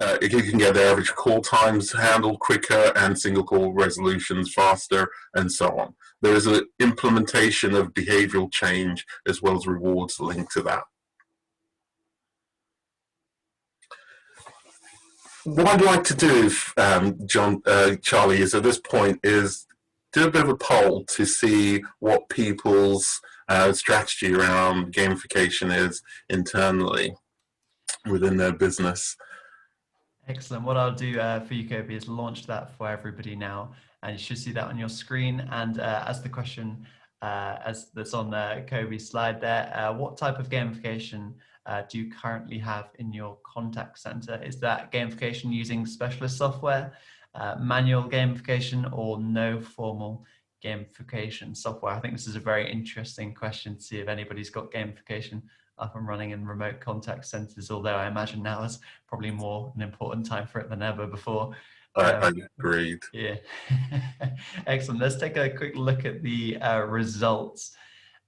can get their average call times handled quicker and single call resolutions faster, and so on. There is an implementation of behavioral change as well as rewards linked to that. What I'd like to do, Charlie, is at this point is do a bit of a poll to see what people's strategy around gamification is internally within their business. Excellent. What I'll do for you, Kobe, is launch that for everybody now, and you should see that on your screen. And as the question, as that's on Kobe's slide there, what type of gamification do you currently have in your contact center? Is that gamification using specialist software, manual gamification, or no formal gamification software? I think this is a very interesting question to see if anybody's got gamification up and running in remote contact centers, although I imagine now is probably more an important time for it than ever before. I agreed. Yeah. Excellent. Let's take a quick look at the results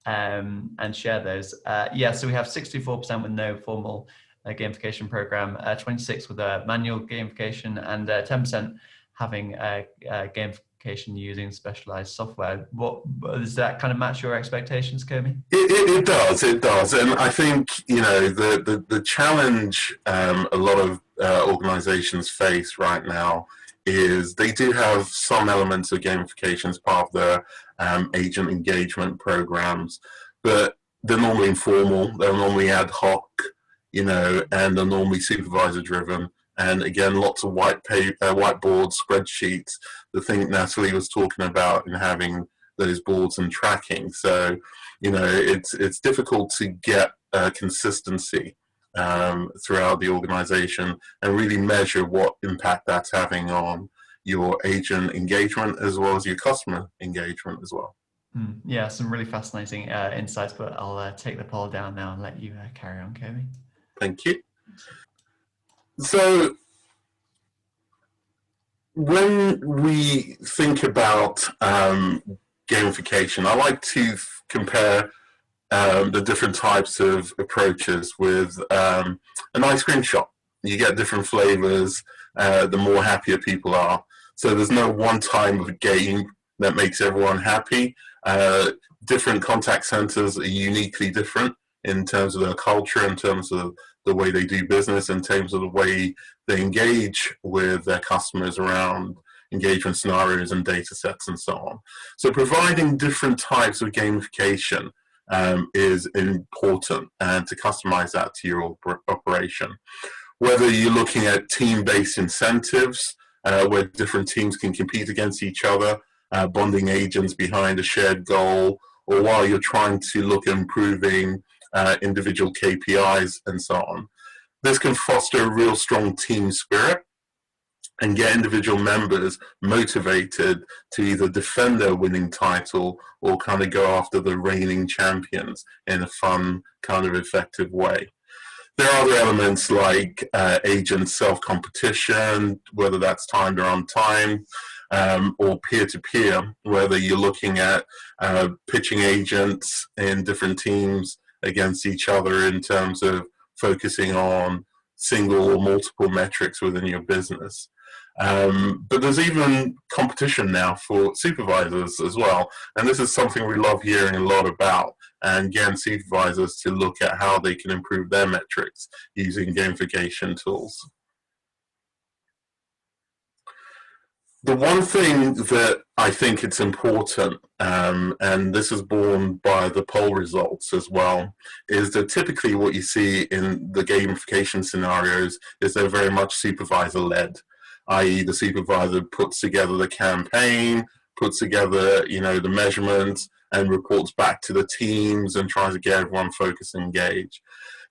and share those. Yeah, so we have 64% with no formal gamification program, 26% with a manual gamification, and 10% having gamification using specialized software. What does that kind of match your expectations, Kobe? It does, and I think the challenge a lot of organizations face right now is they do have some elements of gamification as part of their agent engagement programs, but they're normally informal, they're normally ad hoc, and they're normally supervisor driven. And again, lots of whiteboards, spreadsheets, the thing Natalie was talking about, and having those boards and tracking. So, it's difficult to get consistency throughout the organization and really measure what impact that's having on your agent engagement as well as your customer engagement as well. Yeah, some really fascinating insights, but I'll take the poll down now and let you carry on, Kobe. Thank you. So when we think about gamification, I like to compare the different types of approaches with an ice cream shop. You get different flavors, the more happier people are. So there's no one time of game that makes everyone happy. Different contact centers are uniquely different in terms of their culture, in terms of the way they do business, in terms of the way they engage with their customers around engagement scenarios and data sets and so on. So providing different types of gamification is important, and to customize that to your operation. Whether you're looking at team-based incentives, where different teams can compete against each other, bonding agents behind a shared goal, or while you're trying to look at improving individual KPIs and so on. This can foster a real strong team spirit and get individual members motivated to either defend their winning title or kind of go after the reigning champions in a fun, kind of effective way. There are other elements like agent self-competition, whether that's timed or untimed, or peer-to-peer, whether you're looking at pitching agents in different teams against each other in terms of focusing on single or multiple metrics within your business. But there's even competition now for supervisors as well. And this is something we love hearing a lot about, and getting supervisors to look at how they can improve their metrics using gamification tools. The one thing that I think it's important, and this is borne by the poll results as well, is that typically what you see in the gamification scenarios is they're very much supervisor-led, i.e. the supervisor puts together the campaign, puts together the measurements, and reports back to the teams and tries to get everyone focused and engaged.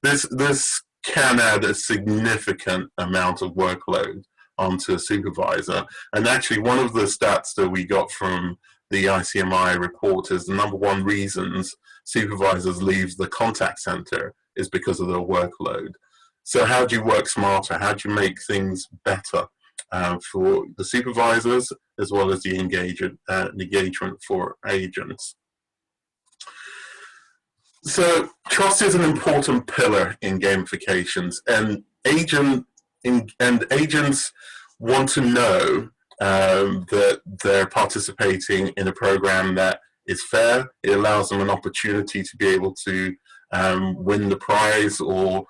This can add a significant amount of workload onto a supervisor. And actually, one of the stats that we got from the ICMI report is the number one reasons supervisors leave the contact center is because of their workload. So how do you work smarter? How do you make things better for the supervisors as well as the engagement for agents? So trust is an important pillar in gamifications, and agents want to know that they're participating in a program that is fair. It allows them an opportunity to be able to win the prize, or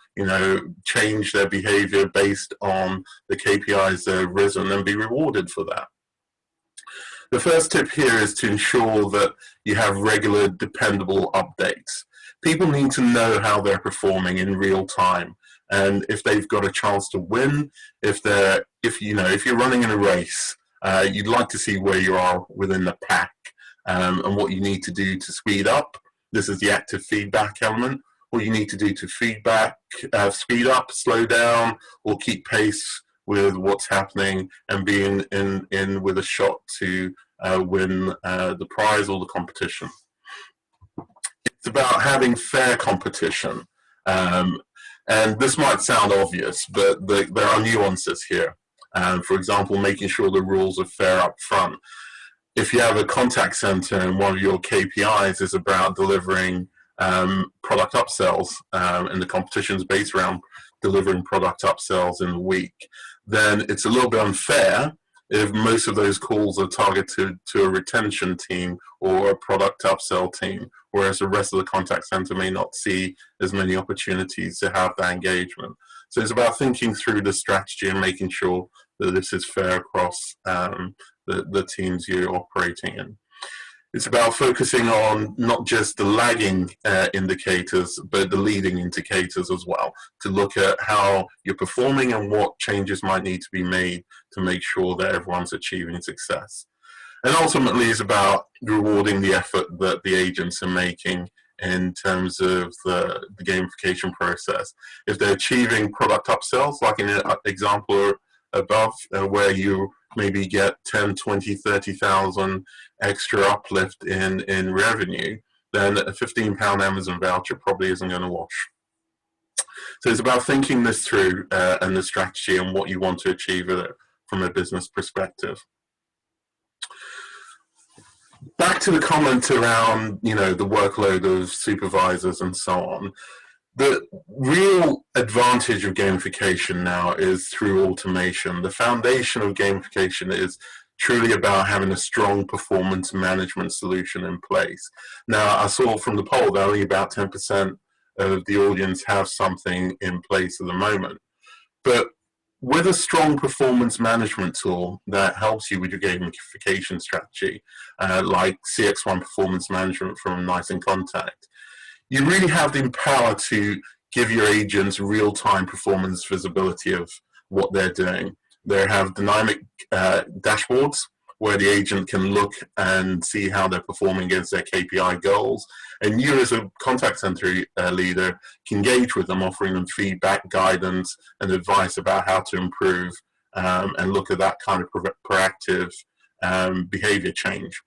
change their behavior based on the KPIs that have risen and be rewarded for that. The first tip here is to ensure that you have regular, dependable updates. People need to know how they're performing in real time, and if they've got a chance to win, if you're running in a race, you'd like to see where you are within the pack, and what you need to do to speed up. This is the active feedback element. What you need to do to speed up, slow down, or keep pace with what's happening, and be in with a shot to win the prize or the competition. It's about having fair competition. And this might sound obvious, but there are nuances here. For example, making sure the rules are fair up front. If you have a contact center and one of your KPIs is about delivering product upsells, and the competition is based around delivering product upsells in a week, then it's a little bit unfair if most of those calls are targeted to a retention team or a product upsell team, whereas the rest of the contact center may not see as many opportunities to have that engagement. So it's about thinking through the strategy and making sure that this is fair across the teams you're operating in. It's about focusing on not just the lagging indicators, but the leading indicators as well, to look at how you're performing and what changes might need to be made to make sure that everyone's achieving success. And ultimately, it's about rewarding the effort that the agents are making in terms of the gamification process. If they're achieving product upsells, like in the example above, where you maybe get 10, 20, 30,000 extra uplift in revenue, then a £15 Amazon voucher probably isn't going to wash. So it's about thinking this through and the strategy and what you want to achieve from a business perspective. Back to the comment around, the workload of supervisors and so on. The real advantage of gamification now is through automation. The foundation of gamification is truly about having a strong performance management solution in place. Now, I saw from the poll that only about 10% of the audience have something in place at the moment. But with a strong performance management tool that helps you with your gamification strategy, like CX1 Performance Management from Nice in Contact, you really have the power to give your agents real-time performance visibility of what they're doing. They have dynamic dashboards where the agent can look and see how they're performing against their KPI goals. And you as a contact center leader can engage with them, offering them feedback, guidance, and advice about how to improve, and look at that kind of proactive behavior change.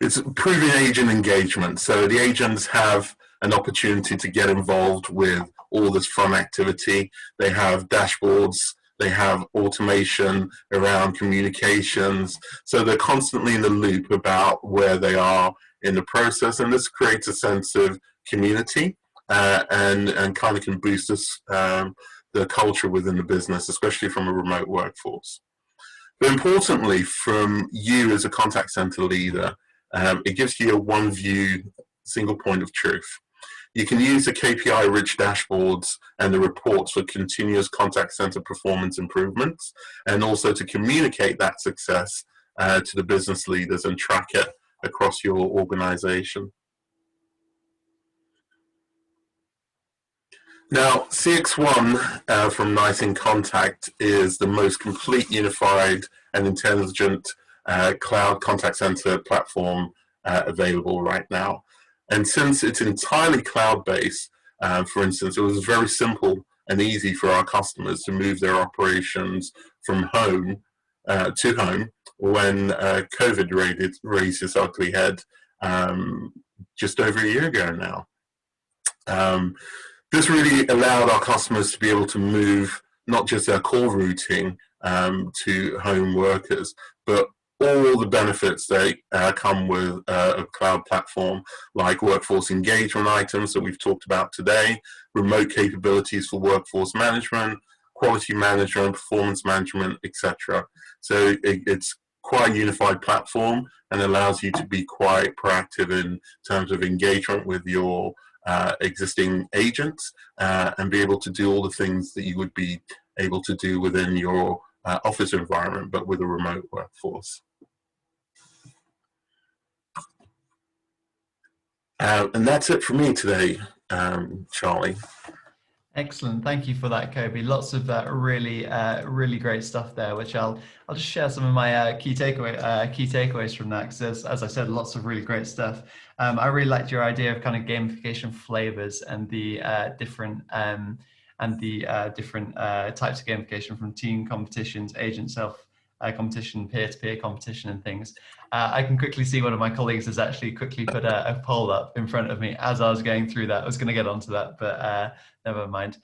It's improving agent engagement. So the agents have an opportunity to get involved with all this fun activity. They have dashboards, they have automation around communications. So they're constantly in the loop about where they are in the process. And this creates a sense of community and kind of can boost the culture within the business, especially from a remote workforce. But importantly, from you as a contact center leader, it gives you a one view, single point of truth. You can use the KPI-rich dashboards and the reports for continuous contact center performance improvements, and also to communicate that success to the business leaders and track it across your organization. Now, CX1 from Nice in Contact is the most complete, unified, and intelligent cloud contact center platform available right now. And since it's entirely cloud-based, for instance, it was very simple and easy for our customers to move their operations from home to home when COVID raised its ugly head just over a year ago now. This really allowed our customers to be able to move not just their core routing to home workers, but all the benefits that come with a cloud platform, like workforce engagement items that we've talked about today, remote capabilities for workforce management, quality management, performance management, etc. So it's quite a unified platform and allows you to be quite proactive in terms of engagement with your existing agents and be able to do all the things that you would be able to do within your office environment, but with a remote workforce. And that's it for me today, Charlie. Excellent. Thank you for that, Kobe. Lots of really great stuff there, which I'll just share some of my key takeaways from that, because as I said, lots of really great stuff. I really liked your idea of kind of gamification flavors and the different types of gamification, from team competitions, agent self competition, peer-to-peer competition, and things. I can quickly see one of my colleagues has actually quickly put a poll up in front of me as I was going through that. I was going to get onto that, but never mind.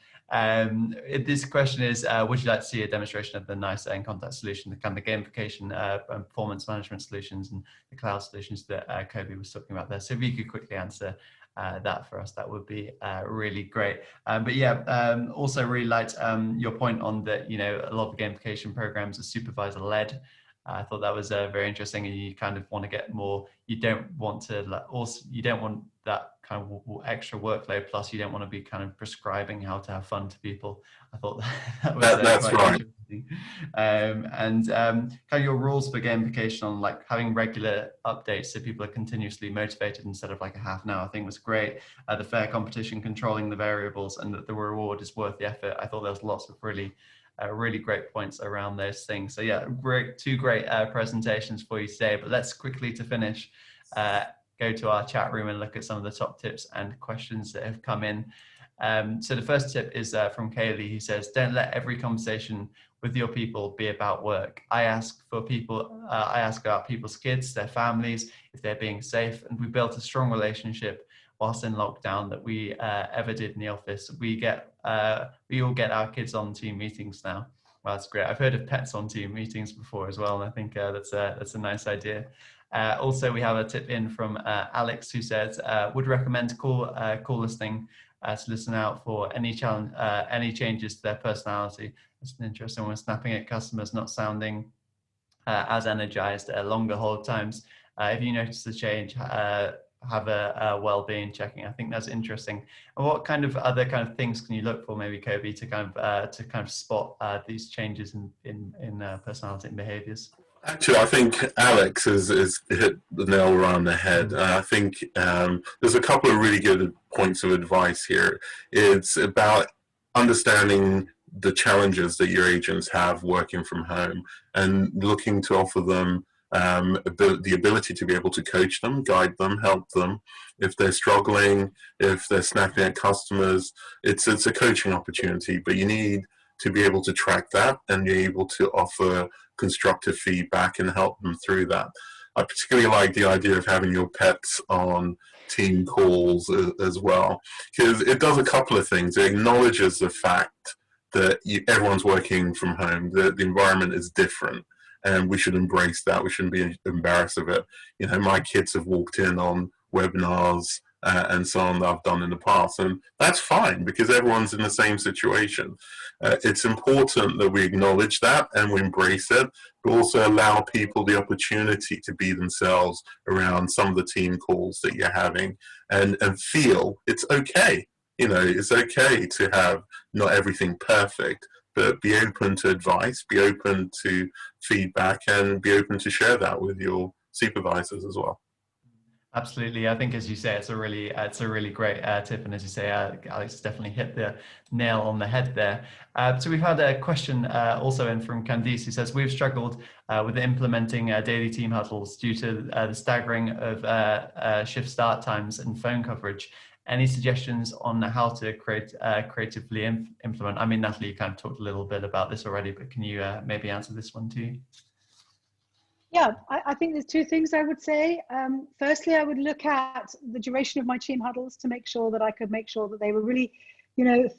This question is, would you like to see a demonstration of the NICE and contact solution, the kind of gamification and performance management solutions and the cloud solutions that Kobe was talking about there? So if you could quickly answer that for us, that would be really great. But yeah, also really liked your point on that, you know, a lot of gamification programs are supervisor led. I thought that was very interesting, and you kind of want to get more. You don't want to you don't want that kind of extra workload. Plus, you don't want to be kind of prescribing how to have fun to people. I thought that was That's quite right. interesting. And kind of your rules for gamification on like having regular updates so people are continuously motivated instead of like a half an hour, I think was great. The fair competition, controlling the variables, and that the reward is worth the effort. I thought there was lots of really great points around those things. So yeah, two great presentations for you today. But let's quickly, to finish, go to our chat room and look at some of the top tips and questions that have come in. So the first tip is from Kaylee, who says, don't let every conversation with your people be about work. I ask about people's kids, their families, if they're being safe, and we built a strong relationship whilst in lockdown that we ever did in the office. We all get our kids on team meetings now. Well, that's great. I've heard of pets on team meetings before as well, and I think that's a nice idea. Also, we have a tip in from Alex, who says, would recommend call listening to listen out for any changes to their personality. It's an interesting one. Snapping at customers, not sounding as energized, longer hold times. If you notice the change, have a well-being checking. I think that's interesting. And what kind of other kind of things can you look for, maybe Kobe, to kind of spot these changes in personality and behaviors? Actually, I think Alex has hit the nail around the head. I think there's a couple of really good points of advice here. It's about understanding the challenges that your agents have working from home and looking to offer them the ability to be able to coach them, guide them, help them. If they're struggling, if they're snapping at customers, it's a coaching opportunity, but you need to be able to track that and be able to offer constructive feedback and help them through that. I particularly like the idea of having your pets on team calls as well, because it does a couple of things. It acknowledges the fact that everyone's working from home, the environment is different, and we should embrace that. We shouldn't be embarrassed of it. You know, my kids have walked in on webinars and so on that I've done in the past, and that's fine because everyone's in the same situation. It's important that we acknowledge that and we embrace it, but also allow people the opportunity to be themselves around some of the team calls that you're having, and feel it's okay. You know, it's okay to have not everything perfect, but be open to advice, be open to feedback, and be open to share that with your supervisors as well. Absolutely. I think, as you say, it's a really great tip. And as you say, Alex definitely hit the nail on the head there. So we've had a question also in from Candice, who says, we've struggled with implementing daily team huddles due to the staggering of shift start times and phone coverage. Any suggestions on how to creatively implement? I mean, Natalie, you kind of talked a little bit about this already, but can you maybe answer this one too? Yeah, I think there's two things I would say. Firstly, I would look at the duration of my team huddles to make sure that I could make sure that they were really, you know,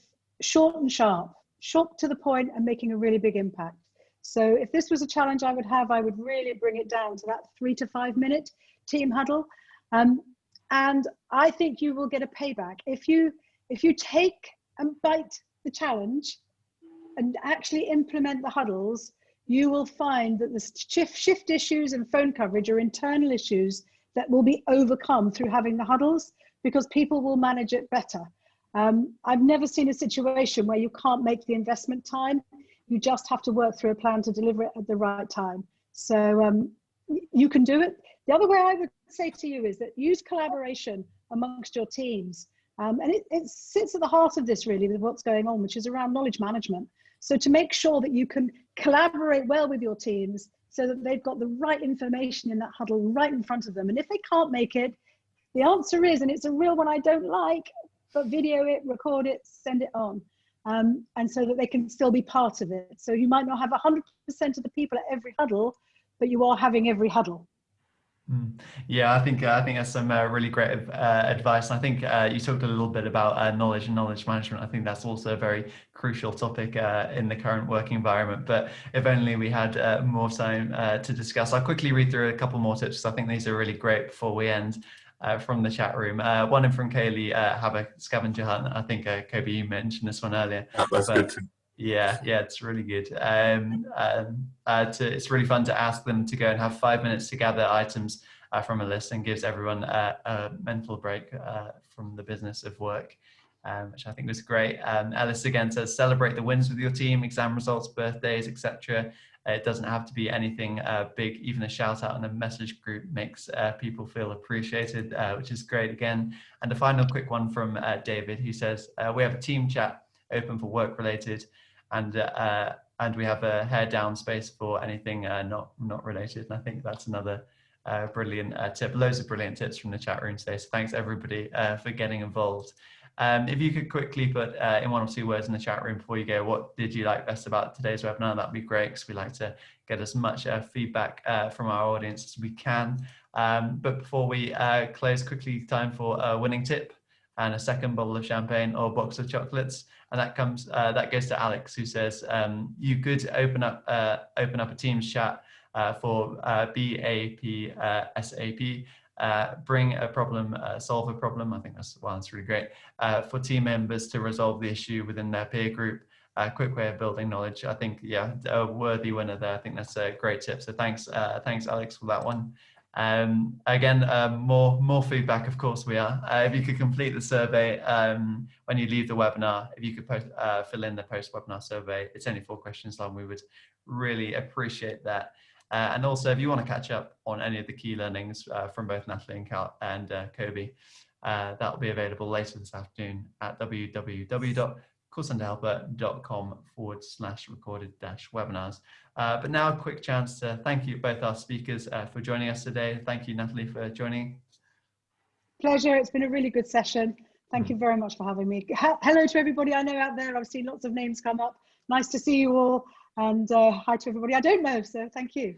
short and sharp to the point and making a really big impact. So if this was a challenge I would have, I would really bring it down to that 3 to 5 minute team huddle. And I think you will get a payback. If you take and bite the challenge and actually implement the huddles, you will find that the shift issues and phone coverage are internal issues that will be overcome through having the huddles, because people will manage it better. I've never seen a situation where you can't make the investment time. You just have to work through a plan to deliver it at the right time. So you can do it. The other way I would say to you is that use collaboration amongst your teams. And it sits at the heart of this really with what's going on, which is around knowledge management. So to make sure that you can collaborate well with your teams so that they've got the right information in that huddle right in front of them. And if they can't make it, the answer is, and it's a real one I don't like, but video it, record it, send it on. And so that they can still be part of it. So you might not have 100% of the people at every huddle, but you are having every huddle. Yeah, I think that's some really great advice. And I think you talked a little bit about knowledge and knowledge management. I think that's also a very crucial topic in the current working environment. But if only we had more time to discuss. I'll quickly read through a couple more tips. I think these are really great before we end from the chat room. One in from Kaylee, have a scavenger hunt. I think Kobe, you mentioned this one earlier. That's good too. Yeah, it's really good. It's really fun to ask them to go and have 5 minutes to gather items from a list, and gives everyone a mental break from the business of work, which I think was great. Alice again says, celebrate the wins with your team, exam results, birthdays, etc. It doesn't have to be anything big. Even a shout out in a message group makes people feel appreciated, which is great again. And a final quick one from David, who says, we have a team chat open for work related, and we have a hair down space for anything not related. And I think that's another brilliant tip. Loads of brilliant tips from the chat room today. So thanks everybody for getting involved. If you could quickly put in 1 or 2 words in the chat room before you go, what did you like best about today's webinar? That'd be great, because we like to get as much feedback from our audience as we can. But before we close, quickly, time for a winning tip and a second bottle of champagne or box of chocolates. And that goes to Alex, who says, you could open up a Teams chat for BAPSAP, bring a problem, solve a problem. I think that's really great, for team members to resolve the issue within their peer group. Quick way of building knowledge. I think, yeah, a worthy winner there. I think that's a great tip. So thanks Alex for that one. Again, more feedback, of course we are. If you could complete the survey when you leave the webinar, if you could fill in the post-webinar survey, it's only 4 questions long, we would really appreciate that. And also, if you want to catch up on any of the key learnings from both Natalie and Kobe, that will be available later this afternoon at www.callcenterhelper.com/recorded-webinars. But now a quick chance to thank you both our speakers for joining us today. Thank you, Natalie, for joining. Pleasure. It's been a really good session. Thank you very much for having me. Hello to everybody I know out there. I've seen lots of names come up. Nice to see you all. And hi to everybody I don't know. So thank you.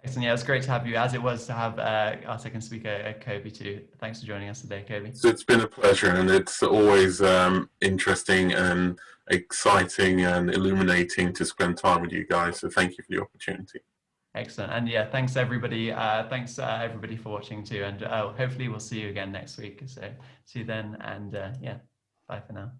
Excellent. Yeah, it was great to have you, as it was to have our second speaker, Kobe, too. Thanks for joining us today, Kobe. So it's been a pleasure, and it's always interesting and exciting and illuminating to spend time with you guys. So thank you for the opportunity. Excellent. And yeah, thanks everybody. Thanks everybody for watching too. And hopefully we'll see you again next week. So see you then. And yeah, bye for now.